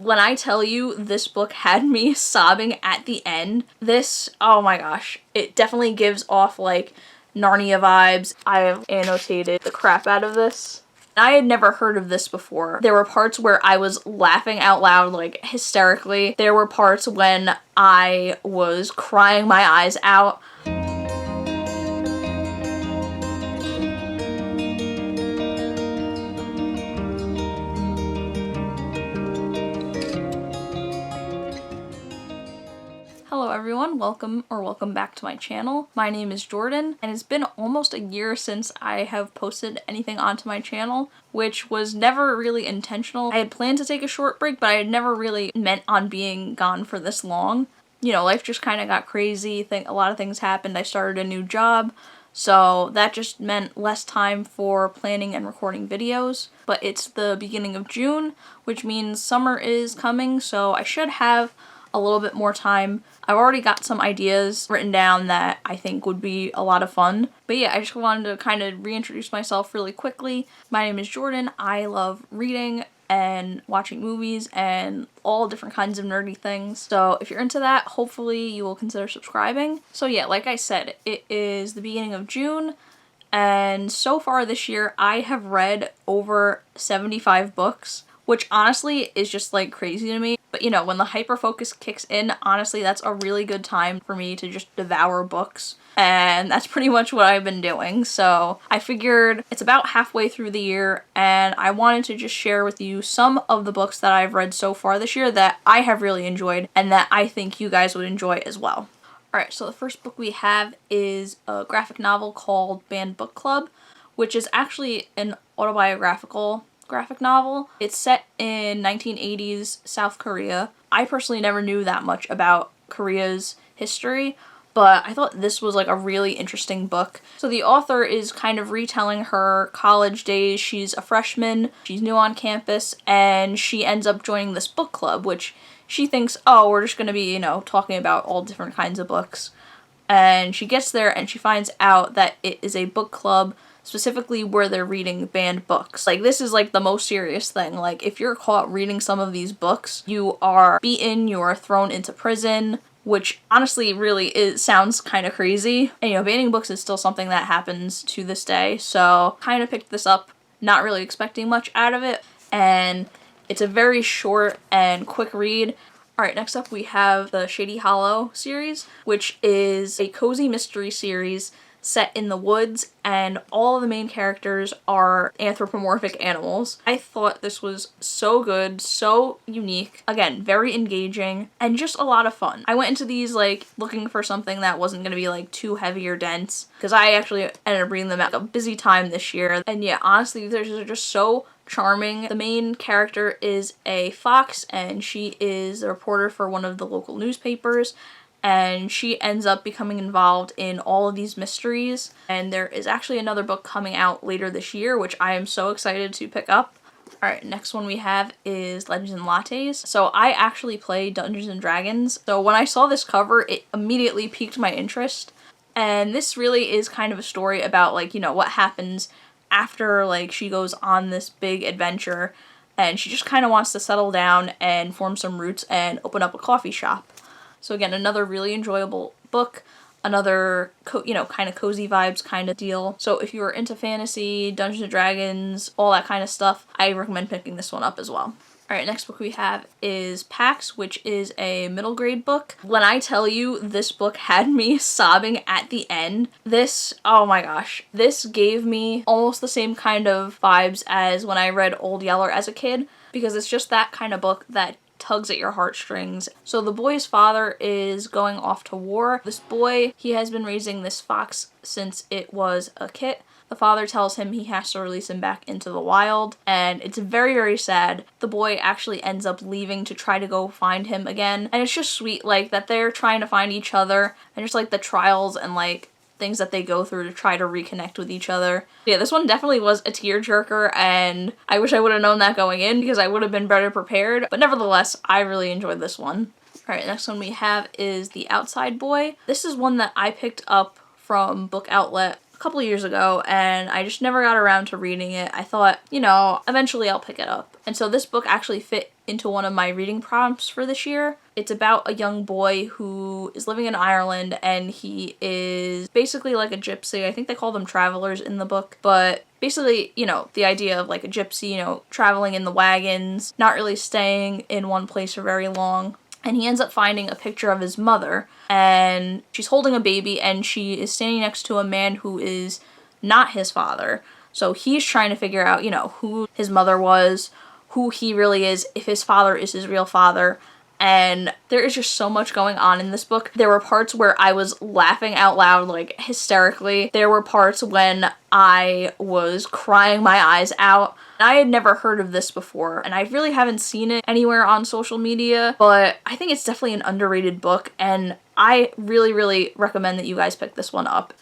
When I tell you this book had me sobbing at the end, this, oh my gosh, it definitely gives off like Narnia vibes. I have annotated the crap out of this. I had never heard of this before. There were parts where I was laughing out loud, like hysterically. There were parts when I was crying my eyes out. Hello everyone, welcome back to my channel. My name is Jordan, and it's been almost a year since I have posted anything onto my channel, which was never really intentional. I had planned to take a short break, but I had never really meant on being gone for this long. You know, life just kind of got crazy, a lot of things happened. I started a new job, so that just meant less time for planning and recording videos. But it's the beginning of June, which means summer is coming, so I should have a little bit more time. I've already got some ideas written down that I think would be a lot of fun. But yeah, I just wanted to kind of reintroduce myself really quickly. My name is Jordan. I love reading and watching movies and all different kinds of nerdy things. So if you're into that, hopefully you will consider subscribing. So yeah, like I said, it is the beginning of June, and so far this year I have read over 75 books, which honestly is just like crazy to me. But you know, when the hyperfocus kicks in, honestly, that's a really good time for me to just devour books. And that's pretty much what I've been doing. So I figured it's about halfway through the year, and I wanted to just share with you some of the books that I've read so far this year that I have really enjoyed and that I think you guys would enjoy as well. Alright, so the first book we have is a graphic novel called Banned Book Club, which is actually an autobiographical graphic novel. It's set in 1980s South Korea. I personally never knew that much about Korea's history, but I thought this was like a really interesting book. So the author is kind of retelling her college days. She's a freshman, she's new on campus, and she ends up joining this book club, which she thinks, oh, we're just gonna be, you know, talking about all different kinds of books. And she gets there and she finds out that it is a book club specifically where they're reading banned books. Like, this is like the most serious thing. Like, if you're caught reading some of these books, you are beaten, you are thrown into prison, which honestly really sounds kind of crazy. And you know, banning books is still something that happens to this day, so kind of picked this up, not really expecting much out of it, and it's a very short and quick read. Alright, next up we have the Shady Hollow series, which is a cozy mystery series set in the woods, and all of the main characters are anthropomorphic animals. I thought this was so good, so unique, again, very engaging, and just a lot of fun. I went into these like looking for something that wasn't going to be like too heavy or dense, because I actually ended up reading them at a busy time this year, and yeah, honestly, they're just so charming. The main character is a fox, and she is a reporter for one of the local newspapers, and she ends up becoming involved in all of these mysteries. And there is actually another book coming out later this year, which I am so excited to pick up. Alright, next one we have is Legends and Lattes. So I actually play Dungeons and Dragons, so when I saw this cover, it immediately piqued my interest. And this really is kind of a story about, like, you know, what happens after, like, she goes on this big adventure, and she just kind of wants to settle down and form some roots and open up a coffee shop. So again, another really enjoyable book, another, you know, kind of cozy vibes kind of deal. So if you're into fantasy, Dungeons and Dragons, all that kind of stuff, I recommend picking this one up as well. Alright, next book we have is Pax, which is a middle grade book. When I tell you this book had me sobbing at the end, this, oh my gosh, this gave me almost the same kind of vibes as when I read Old Yeller as a kid, because it's just that kind of book that tugs at your heartstrings. So the boy's father is going off to war. This boy, he has been raising this fox since it was a kit. The father tells him he has to release him back into the wild, and it's very, very sad. The boy actually ends up leaving to try to go find him again, and it's just sweet, like, that they're trying to find each other, and just, like, the trials and, like, things that they go through to try to reconnect with each other. Yeah, this one definitely was a tearjerker, and I wish I would have known that going in because I would have been better prepared, but nevertheless, I really enjoyed this one. Alright, next one we have is The Outside Boy. This is one that I picked up from Book Outlet a couple years ago, and I just never got around to reading it. I thought, you know, eventually I'll pick it up. And so this book actually fit into one of my reading prompts for this year. It's about a young boy who is living in Ireland, and he is basically like a gypsy. I think they call them travelers in the book, but basically, you know, the idea of like a gypsy, you know, traveling in the wagons, not really staying in one place for very long. And he ends up finding a picture of his mother, and she's holding a baby, and she is standing next to a man who is not his father. So he's trying to figure out, you know, who his mother was, who he really is, if his father is his real father. And there is just so much going on in this book. There were parts where I was laughing out loud, like hysterically. There were parts when I was crying my eyes out. I had never heard of this before, and I really haven't seen it anywhere on social media, but I think it's definitely an underrated book, and I really, really recommend that you guys pick this one up.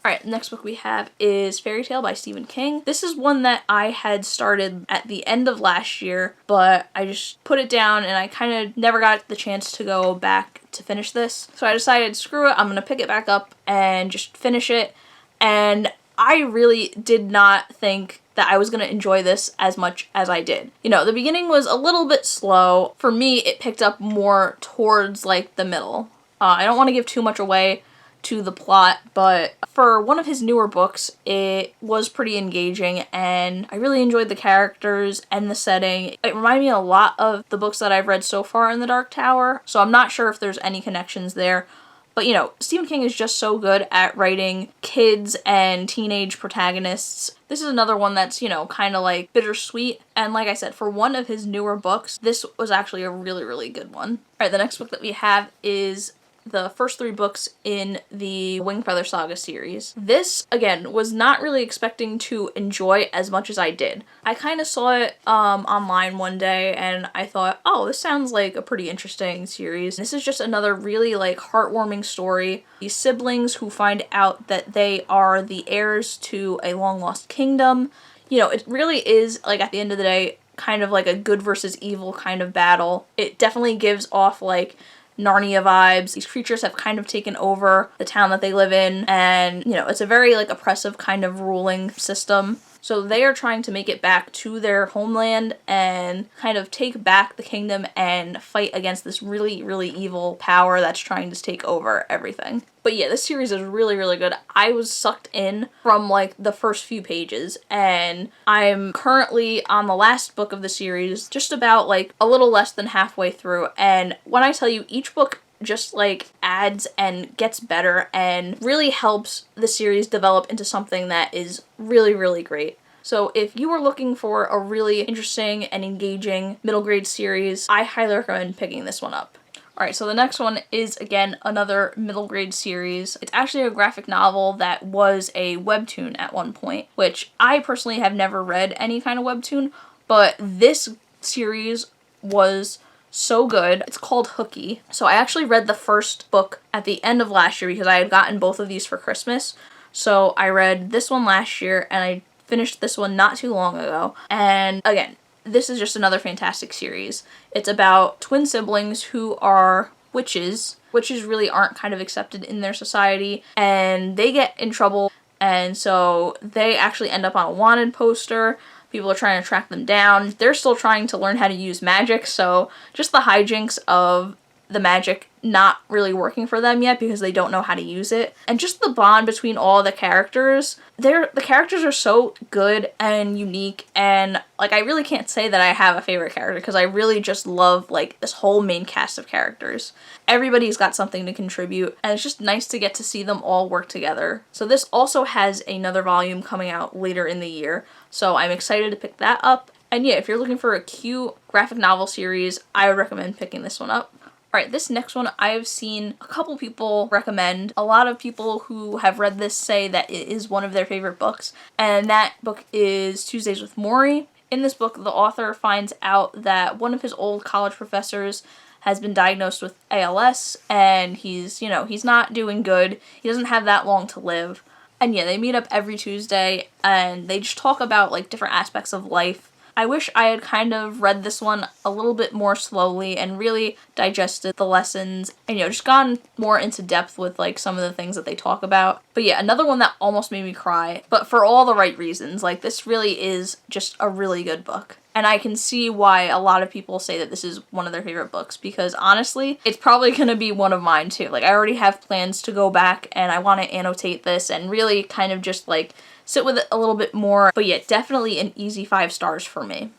Alright, the next book we have is Fairy Tale by Stephen King. This is one that I had started at the end of last year, but I just put it down and I kind of never got the chance to go back to finish this. So I decided, screw it, I'm going to pick it back up and just finish it. And I really did not think that I was going to enjoy this as much as I did. You know, the beginning was a little bit slow. For me, it picked up more towards like the middle. I don't want to give too much away to the plot, but for one of his newer books, it was pretty engaging, and I really enjoyed the characters and the setting. It reminded me a lot of the books that I've read so far in the Dark Tower, so I'm not sure if there's any connections there. But, you know, Stephen King is just so good at writing kids and teenage protagonists. This is another one that's, you know, kind of like bittersweet. And like I said, for one of his newer books, this was actually a really, really good one. Alright, the next book that we have is the first 3 books in the Wing Feather Saga series. This, again, was not really expecting to enjoy as much as I did. I kind of saw it online one day, and I thought, oh, this sounds like a pretty interesting series. This is just another really, like, heartwarming story. These siblings who find out that they are the heirs to a long-lost kingdom. You know, it really is, like, at the end of the day, kind of like a good versus evil kind of battle. It definitely gives off, like, Narnia vibes. These creatures have kind of taken over the town that they live in, and, you know, it's a very, like, oppressive kind of ruling system. So they are trying to make it back to their homeland and kind of take back the kingdom and fight against this really, really evil power that's trying to take over everything. But yeah, this series is really, really good. I was sucked in from, like, the first few pages, and I'm currently on the last book of the series, just about, like, a little less than halfway through. And when I tell you, each book just, like, adds and gets better and really helps the series develop into something that is really, really great. So if you are looking for a really interesting and engaging middle grade series, I highly recommend picking this one up. Alright, so the next one is, again, another middle grade series. It's actually a graphic novel that was a webtoon at one point, which I personally have never read any kind of webtoon, but this series was so good. It's called Hooky. So I actually read the first book at the end of last year because I had gotten both of these for Christmas. So I read this one last year, and I finished this one not too long ago. And again, this is just another fantastic series. It's about twin siblings who are witches. Witches really aren't kind of accepted in their society, and they get in trouble, and so they actually end up on a wanted poster. People are trying to track them down. They're still trying to learn how to use magic, so just the hijinks of the magic not really working for them yet because they don't know how to use it. And just the bond between all the characters. The characters are so good and unique, and, like, I really can't say that I have a favorite character because I really just love, like, this whole main cast of characters. Everybody's got something to contribute, and it's just nice to get to see them all work together. So this also has another volume coming out later in the year, so I'm excited to pick that up. And yeah, if you're looking for a cute graphic novel series, I would recommend picking this one up. Alright, this next one I've seen a couple people recommend. A lot of people who have read this say that it is one of their favorite books, and that book is Tuesdays with Morrie. In this book, the author finds out that one of his old college professors has been diagnosed with ALS, and he's not doing good. He doesn't have that long to live. And yeah, they meet up every Tuesday, and they just talk about, like, different aspects of life. I wish I had kind of read this one a little bit more slowly and really digested the lessons and, just gone more into depth with, like, some of the things that they talk about. But yeah, another one that almost made me cry, but for all the right reasons. Like, this really is just a really good book. And I can see why a lot of people say that this is one of their favorite books, because honestly, it's probably going to be one of mine too. Like, I already have plans to go back and I want to annotate this and really kind of just like sit with it a little bit more. But yeah, definitely an easy 5 stars for me.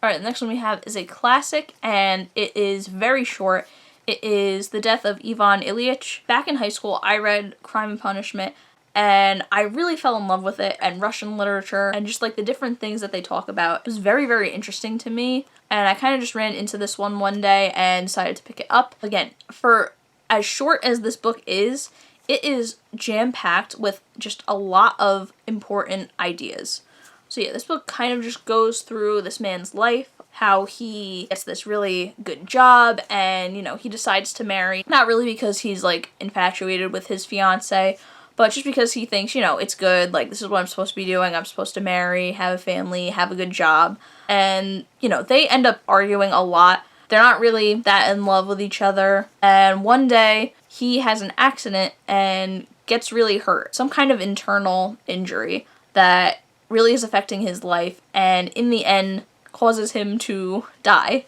Alright, the next one we have is a classic, and it is very short. It is The Death of Ivan Ilyich. Back in high school, I read Crime and Punishment, and I really fell in love with it, and Russian literature, and just like the different things that they talk about. It was very, very interesting to me, and I kind of just ran into this one day and decided to pick it up. Again, for as short as this book is, it is jam-packed with just a lot of important ideas. So yeah, this book kind of just goes through this man's life, how he gets this really good job, and, you know, he decides to marry, not really because he's like infatuated with his fiance, but just because he thinks, you know, it's good, like, this is what I'm supposed to be doing, I'm supposed to marry, have a family, have a good job, and, you know, they end up arguing a lot. They're not really that in love with each other, and one day, he has an accident and gets really hurt. Some kind of internal injury that really is affecting his life, and in the end, causes him to die.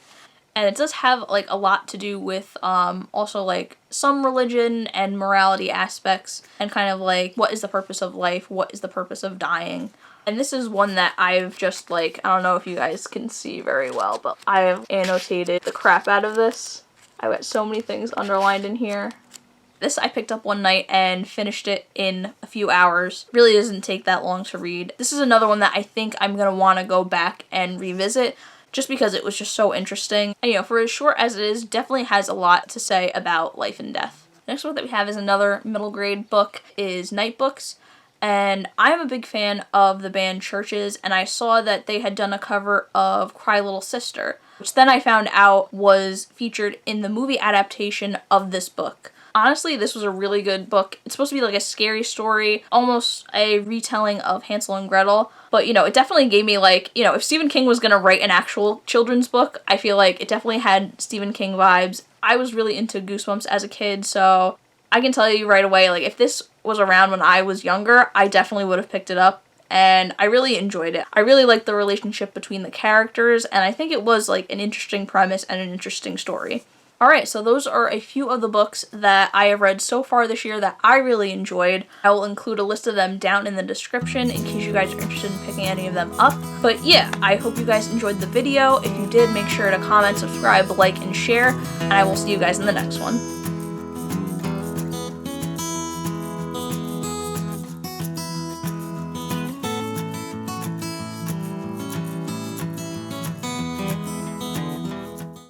And it does have like a lot to do with also like some religion and morality aspects, and kind of like what is the purpose of life, what is the purpose of dying. And this is one that I've just like, I don't know if you guys can see very well, but I've annotated the crap out of this. I've got so many things underlined in here. This I picked up one night and finished it in a few hours. Really doesn't take that long to read. This is another one that I think I'm going to want to go back and revisit, just because it was just so interesting. And, you know, for as short as it is, definitely has a lot to say about life and death. Next book that we have is another middle grade book, is Nightbooks. And I'm a big fan of the band Churches, and I saw that they had done a cover of Cry Little Sister, which then I found out was featured in the movie adaptation of this book. Honestly, this was a really good book. It's supposed to be like a scary story, almost a retelling of Hansel and Gretel. But, you know, it definitely gave me like, you know, if Stephen King was going to write an actual children's book, I feel like it definitely had Stephen King vibes. I was really into Goosebumps as a kid, so I can tell you right away, like, if this was around when I was younger, I definitely would have picked it up. And I really enjoyed it. I really liked the relationship between the characters, and I think it was like an interesting premise and an interesting story. Alright, so those are a few of the books that I have read so far this year that I really enjoyed. I will include a list of them down in the description in case you guys are interested in picking any of them up. But yeah, I hope you guys enjoyed the video. If you did, make sure to comment, subscribe, like, and share, and I will see you guys in the next one.